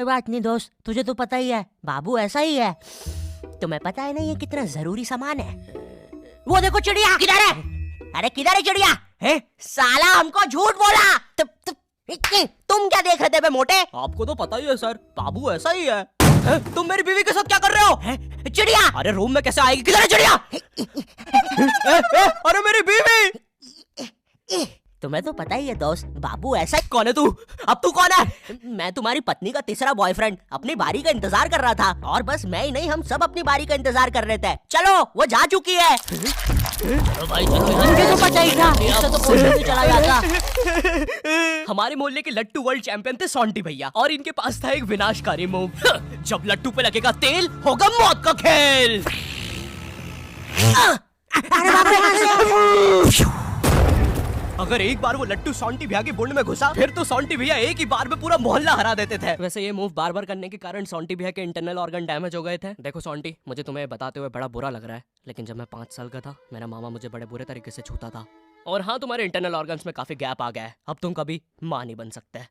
कोई बात नहीं दोस्त, तुझे तो पता ही है बाबू ऐसा ही है। तुम्हें पता है ना ये कितना जरूरी सामान है। वो देखो चिड़िया किधर है। अरे किधर है चिड़िया? है साला हमको झूठ बोला। तुम क्या देख रहे थे बे मोटे? आपको तो पता ही है सर, बाबू ऐसा ही है। तुम मेरी बीवी के साथ क्या कर रहे हो? चिड़िया अरे रूम में कैसे आएगी? किधर है चिड़िया? अरे मेरी बीवी। तुम्हें तो पता ही है दोस्त, बाबू ऐसा ही। कौन है तू? अब तू कौन है? मैं तुम्हारी पत्नी का तीसरा बॉयफ्रेंड, अपनी बारी का इंतजार कर रहा था। और बस मैं ही नहीं, हम सब अपनी बारी का इंतजार कर रहे थे। चलो वो जा चुकी है। चलो भाई चलो। मुझे तो पता ही था, इससे तो पूछने से चला जाता। हमारे मोहल्ले के लट्टू वर्ल्ड चैंपियन थे सोंटी भैया, और इनके पास था एक विनाशकारी मूव। जब लट्टू पे लगेगा तेल, होगा मौत का खेल। अरे बाप रे। अगर एक बार वो लट्टू सोंटी भैया की बुंड में घुसा, फिर तो सोंटी भैया एक ही बार में पूरा मोहल्ला हरा देते थे। वैसे ये मूव बार बार करने के कारण सोंटी भैया के इंटरनल ऑर्गन डैमेज हो गए थे। देखो सोंटी, मुझे तुम्हें बताते हुए बड़ा बुरा लग रहा है, लेकिन जब मैं 5 साल का था, मेरा मामा मुझे बड़े बुरे तरीके से छूता था। और हाँ, तुम्हारे इंटरनल ऑर्गन्स में काफी गैप आ गया है, अब तुम कभी माँ नहीं बन सकते।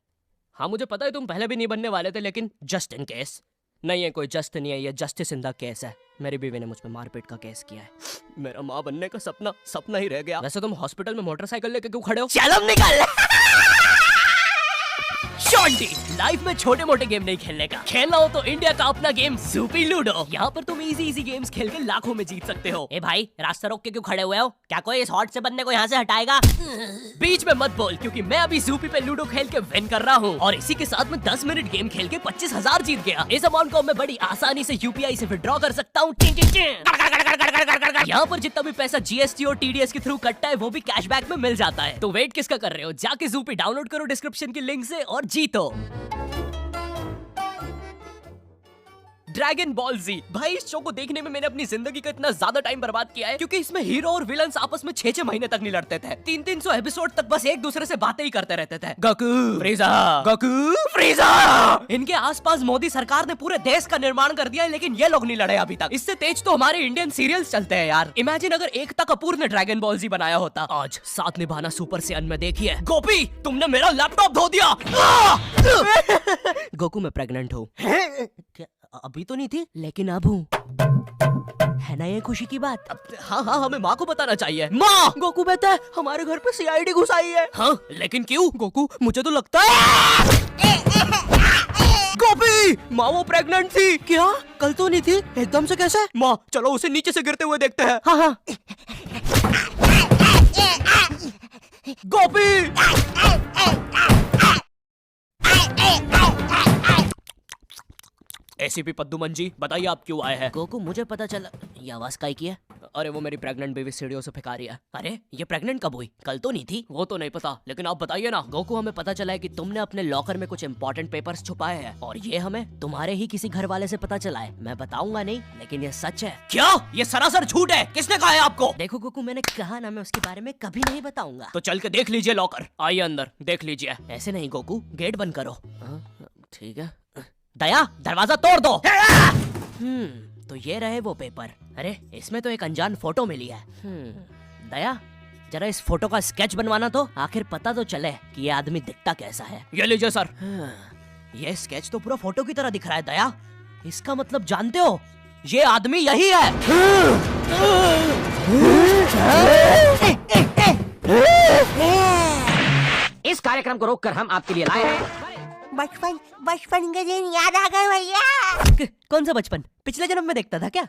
हाँ मुझे पता है तुम पहले भी नहीं बनने वाले थे, लेकिन जस्ट इन केस। नहीं है कोई जस्ट नहीं है, ये जस्टिस इन द केस है। मेरी बीवी ने मुझ पे मारपीट का केस किया है। मेरा माँ बनने का सपना ही रह गया। वैसे तुम हॉस्पिटल में मोटरसाइकिल लेके क्यों खड़े हो? चलो निकल। शॉन्टी, लाइफ में छोटे मोटे गेम नहीं खेलने का, खेलना हो तो इंडिया का अपना गेम सूपी लूडो। यहाँ पर तुम इजी गेम्स खेल के लाखों में जीत सकते हो। ए भाई, रास्ता रोक के क्यों खड़े हुए हो? क्या कोई इस हॉट से बंदे को यहाँ से हटाएगा? बीच में मत बोल, क्योंकि मैं अभी सूपी पे लूडो खेल के विन कर रहा हूँ, और इसी के साथ में 10 मिनट गेम खेल के 25,000 जीत गया। इस अमाउंट को मैं बड़ी आसानी से यूपीआई से विड्रॉ कर सकता हूँ। यहाँ पर जितना भी पैसा जीएसटी और टीडीएस के थ्रू कटता है, वो भी कैशबैक में मिल जाता है। तो वेट किसका कर रहे हो? जाके सूपी डाउनलोड करो डिस्क्रिप्शन की लिंक से और जीतो। ड्रैगन बॉल जी, भाई इस शो को देखने में मैंने अपनी जिंदगी का इतना ज्यादा टाइम बर्बाद किया है, क्योंकि इसमें हीरो और विलन्स आपस में 6-6 महीने तक नहीं लड़ते थे। 300 एपिसोड तक बस एक दूसरे से बातें ही करते रहते थे। Goku फ्रीजा, Goku फ्रीजा। इनके आसपास मोदी सरकार ने पूरे देश का निर्माण कर दिया है, लेकिन ये लोग नहीं लड़े अभी तक। इससे तेज तो हमारे इंडियन सीरियल्स चलते हैं यार। इमेजिन अगर एकता कपूर ने ड्रैगन बॉल जी बनाया होता। आज साथ निभाना सुपर सेयन में देखिए। गोपी, तुमने मेरा लैपटॉप धो दिया। गोकू, मैं प्रेग्नेंट हूँ। अभी तो नहीं थी, लेकिन अब हूँ। है ना ये खुशी की बात? हाँ, हमें माँ को बताना चाहिए। माँ, गोकू कहता है हमारे घर पे सीआईडी घुस आई है। हाँ, लेकिन क्यों? गोकू, मुझे तो लगता है गोपी, माँ वो प्रेग्नेंट थी। क्या? कल तो नहीं थी, एकदम से कैसे? माँ, चलो उसे नीचे से गिरते हुए देखते हैं। हाँ। गोपी, एसीपी पद्दूमन जी, बताइए आप क्यों आए हैं? गोकू, मुझे पता चला। ये आवाज काई की है? अरे वो मेरी प्रेग्नेंट बेबी सीढ़ियों से फेंका रही है। अरे ये प्रेग्नेंट कब हुई? कल तो नहीं थी। वो तो नहीं पता, लेकिन आप बताइए ना। गोकू, हमें पता चला है कि तुमने अपने लॉकर में कुछ इंपॉर्टेंट पेपर्स छुपाए हैं, और ये हमें तुम्हारे ही किसी घर वाले से पता चला है। मैं बताऊंगा नहीं, लेकिन ये सच है। क्या? ये सरासर झूठ है। किसने कहा है आपको? देखो गोकू, मैंने कहा ना, मैं उसके बारे में कभी नहीं बताऊंगा। तो चल के देख लीजिए लॉकर। आइए अंदर देख लीजिए। ऐसे नहीं गोकू, गेट बंद करो। ठीक है। दया, दरवाजा तोड़ दो। तो ये रहे वो पेपर। अरे इसमें तो एक अनजान फोटो मिली है। दया, जरा इस फोटो का स्केच बनवाना तो, आखिर पता तो चले कि ये आदमी दिखता कैसा है। ये लीजिए सर। ये स्केच तो पूरा फोटो की तरह दिख रहा है दया। इसका मतलब जानते हो, ये आदमी यही है। इस कार्यक्रम को रोककर हम आपके लिए लाए हैं बचपन के दिन याद आ गए भैया। कौन सा बचपन? पिछले जन्म में देखता था क्या?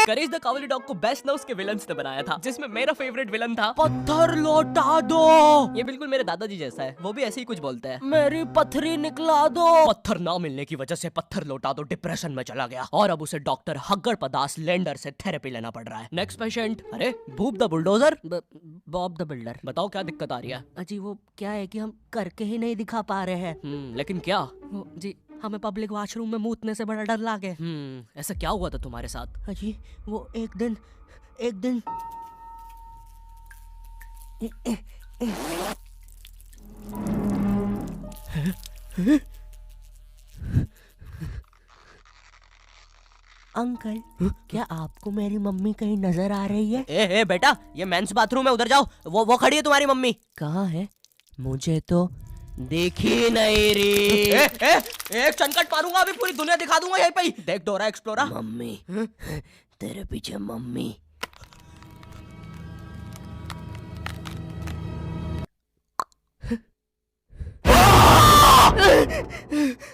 करेज द कावली डॉग को बेस्ट ना उसके विलन्स ने बनाया था, जिसमें मेरा फेवरेट विलन था पत्थर लौटा दो। ये बिल्कुल मेरे दादाजी जैसा है, वो भी ऐसे ही कुछ बोलते हैं। मेरी पथरी निकला दो। पत्थर ना मिलने की वजह से पत्थर लौटा दो डिप्रेशन में चला गया, और अब उसे डॉक्टर हग्गड़ पदास लेंडर से थेरेपी लेना पड़ रहा है। Next patient. अरे भूप the bulldozer, Bob the builder. बताओ क्या दिक्कत आ रही है? अजी वो क्या है कि हम करके ही नहीं दिखा पा रहे हैं। लेकिन क्या? जी, हमें पब्लिक वॉशरूम में मूतने से बड़ा डर लागे। ऐसा क्या हुआ था तुम्हारे साथ? अजी वो एक दिन अंकल, क्या आपको मेरी मम्मी कहीं नजर आ रही है? ए बेटा, ये मेंस बाथरूम है, उधर जाओ। वो खड़ी है तुम्हारी मम्मी। कहाँ है? मुझे तो देखी नहीं रे। एक चनकट मारूंगा अभी पूरी दुनिया दिखा दूंगा यहीं पे ही। देख डोरा एक्सप्लोरा। मम्मी तेरे पीछे मम्मी।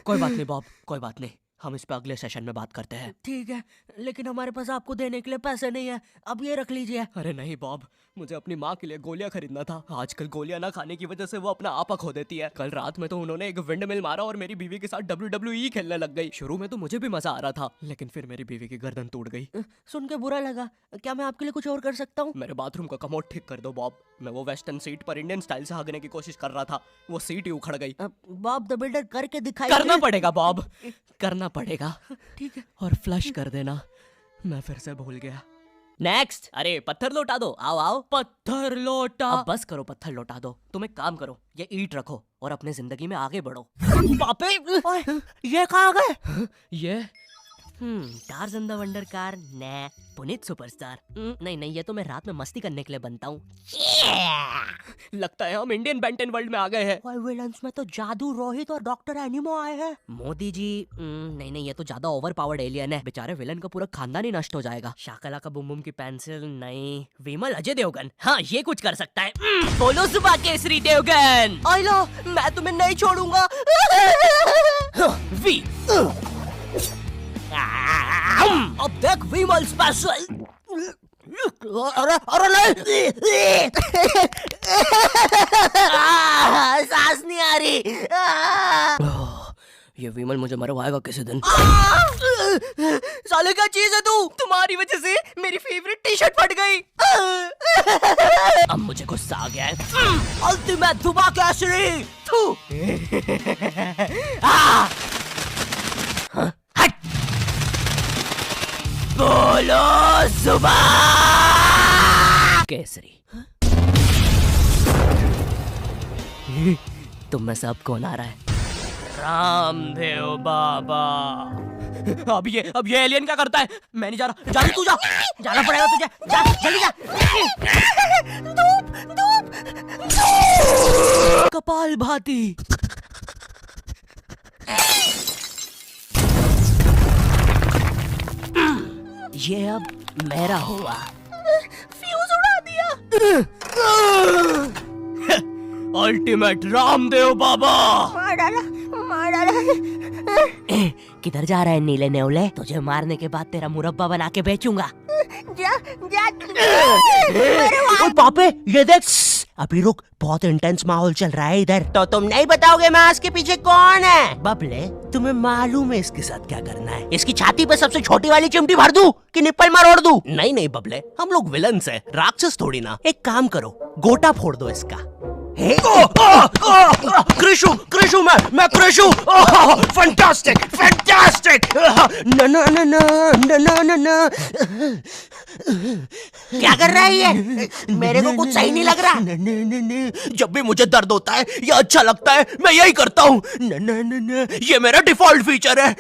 कोई बात नहीं बॉब, कोई बात नहीं, हम इस पे अगले सेशन में बात करते हैं। ठीक है, लेकिन हमारे पास आपको देने के लिए पैसे नहीं है, अब ये रख लीजिए। अरे नहीं बॉब, मुझे अपनी माँ के लिए गोलियां खरीदना था। आजकल गोलियां ना खाने की वजह से वो अपना आपा खो देती है। कल रात में तो उन्होंने एक विंड मिल मारा और मेरी बीवी के साथ WWE खेलने लग गई। शुरू में तो मुझे भी मजा आ रहा था, लेकिन फिर मेरी बीवी की गर्दन टूट गई। सुन के बुरा लगा। क्या मैं आपके लिए कुछ और कर सकता हूँ? मेरे बाथरूम का कमोड ठीक कर दो बॉब। मैं वो वेस्टर्न सीट पर इंडियन स्टाइल से हगने की कोशिश कर रहा था, वो सीट ही उखड़ गई। बॉब द बिल्डर करके दिखाई। करना पड़ेगा बॉब, करना पड़ेगा। ठीक है। और फ्लश कर देना, मैं फिर से भूल गया। नेक्स्ट। अरे पत्थर लौटा दो। आओ आओ। पत्थर लौटा। अब बस करो, पत्थर लौटा दो। तुम एक काम करो, ये ईंट रखो और अपने जिंदगी में आगे बढ़ो। पापे ये कहाँ गए? ये टार्ज़न द वंडर कार ने पुनीत सुपरस्टार। नहीं नहीं, ये तो मैं रात में मस्ती करने के लिए बनता हूँ। लगता है हम इंडियन बेंटन वर्ल्ड में आ गए हैं। विलन्स में तो जादू रोहित और डॉक्टर एनिमो आए हैं। मोदी जी नहीं नहीं, ये तो ज्यादा ओवर पावर्ड एलियन है। बेचारे विलन का पूरा खानदान ही नष्ट हो जाएगा। शाकला का बुम बुम की पेंसिल नहीं। विमल अजय देवगन, हाँ ये कुछ कर सकता है। बोलो सुबह केसरी देवगन। आइलो, मैं तुम्हें नहीं छोड़ूंगा। वी अब देख विमल स्पेशल। अरे अरे नहीं, सांस नहीं आ रही। ये विमल मुझे मरवाएगा किसी दिन। साले क्या चीज है तू? तुम्हारी वजह से मेरी फेवरेट टी शर्ट फट गई। अब मुझे गुस्सा आ गया है। अल्टीमेट धुबा केसरी। बोलो सुबह केसरी। तुम में सब कौन आ रहा है? रामदेव बाबा। अब ये एलियन क्या करता है? मैं नहीं जा रहा। जा तू, जा। जाना पड़ेगा तुझे। जा जल्दी जा। कपाल भाती। ये अब मेरा हुआ। फ्यूज उड़ा दिया। अल्टीमेट रामदेव बाबा। मार डाला, मार डाला। किधर जा रहा है नीले नेवले? तुझे मारने के बाद तेरा मुरब्बा बना के बेचूंगा। जा जा। पापे ये देख। अभी रुक, बहुत इंटेंस माहौल चल रहा है इधर। तो तुम नहीं बताओगे मास्क के पीछे कौन है? बबले, तुम्हें मालूम है इसके साथ क्या करना है? इसकी छाती पे सबसे छोटी वाली चिमटी भर दूं कि निप्पल मरोड़ दूं? नहीं नहीं बबले, हम लोग विलन्स हैं, राक्षस थोड़ी ना। एक काम करो, गोटा फोड़ दो इसका। कृषु कृषु मैं कृषु। Fantastic fantastic. न न न न न न न। क्या कर रहा है ये? मेरे को कुछ सही नहीं लग रहा। जब भी मुझे दर्द होता है या अच्छा लगता है, मैं यही करता हूँ। ये मेरा डिफॉल्ट फीचर है।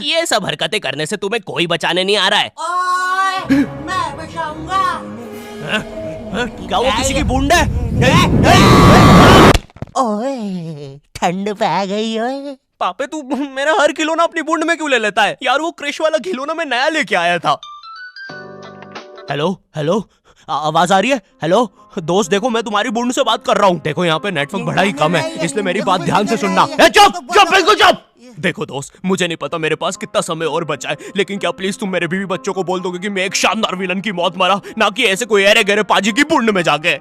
ये सब हरकतें करने से तुम्हें कोई बचाने नहीं आ रहा है। ओए, मैं बचाऊंगा। क्या वो किसी की बूंद है? ओए, ठंड पै गई ओए। पापे तू मेरा हर खिलौना अपनी बूंद में क्यों ले लेता है? यार वो क्रिश वाला खिलौना मैं नया लेके आया था। हेलो हेलो, आवाज आ रही है? हेलो दोस्त, देखो मैं तुम्हारी बूंद से बात कर रहा हूँ। देखो यहाँ पे नेटवर्क बड़ा ही कम है, इसलिए मेरी बात ध्यान से सुनना। चुप चुप, बिल्कुल चुप। देखो दोस्त, मुझे नहीं पता मेरे पास कितना समय और बचा है, लेकिन क्या प्लीज तुम मेरे बीवी बच्चों को बोल दोगे कि मैं एक शानदार विलन की मौत मरा, ना कि ऐसे कोई अरे गहरे पाजी की बूंद में जाके।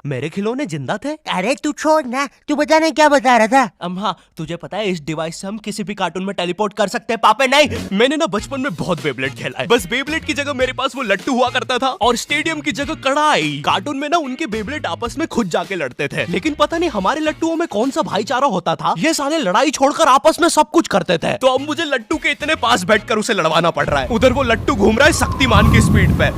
मेरे खिलौने जिंदा थे। अरे तू छोड़ ना, तू बताने क्या बता रहा था? अम्मा तुझे पता है इस डिवाइस से हम किसी भी कार्टून में टेलीपोर्ट कर सकते हैं। पापे नहीं, मैंने ना बचपन में बहुत बेब्लेड खेला है। बस बेब्लेड की जगह मेरे पास वो लट्टू हुआ करता था और स्टेडियम की जगह कढ़ाई। कार्टून में ना उनके बेब्लेड आपस में खुद जाके लड़ते थे, लेकिन पता नहीं हमारे लट्टुओं में कौन सा भाईचारा होता था, ये साले लड़ाई छोड़कर आपस में सब कुछ करते थे। तो अब मुझे लट्टू के इतने पास बैठकर उसे लड़वाना पड़ रहा है। उधर वो लट्टू घूम रहा है शक्तिमान की स्पीड पे।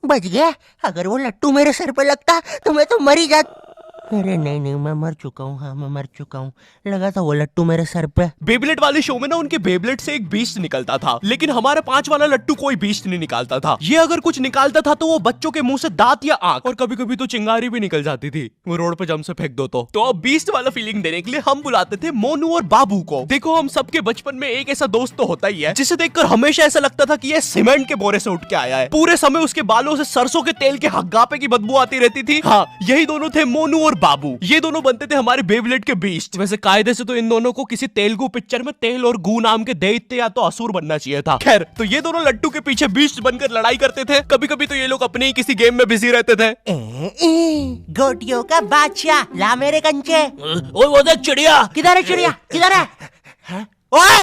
बच गया। अगर वो लट्टू मेरे सर पे लगता तो मैं तो मर ही जाता। अरे नहीं मैं मर चुका हूँ। हाँ मैं मर चुका हूँ। लगा था वो लट्टू मेरे सर पे। बेबलेट वाले शो में ना उनके बेबलेट से एक बीस्ट निकलता था, लेकिन हमारा 5 वाला लट्टू कोई बीस्ट नहीं निकालता था। ये अगर कुछ निकालता था तो वो बच्चों के मुंह से दांत या आंख, और कभी कभी तो चिंगारी भी निकल जाती थी, वो रोड पे जम से फेंक दो तो अब बीस्ट वाला फीलिंग देने के लिए हम बुलाते थे मोनू और बाबू को। देखो हम सबके बचपन में एक ऐसा दोस्त तो होता ही है जिसे देखकर हमेशा ऐसा लगता था कि ये सीमेंट के बोरे से उठ के आया है। पूरे समय उसके बालों से सरसों के तेल के हग्गापे की बदबू आती रहती थी। हाँ, यही दोनों थे मोनू और बाबू। ये दोनों बनते थे हमारे बेबलेट के बीस्ट। वैसे कायदे से तो इन दोनों को किसी तेलुगु पिक्चर में तेल और गू नाम के दैत्य या तो असुर बनना चाहिए था। खैर, तो ये दोनों लट्टू के पीछे बीस्ट बनकर लड़ाई करते थे। कभी कभी तो ये लोग अपने ही किसी गेम में बिजी रहते थे। गोटियों का बादशाह ला मेरे कंचे। ओए वो देख चिड़िया। किधर है चिड़िया? किधर है? ओए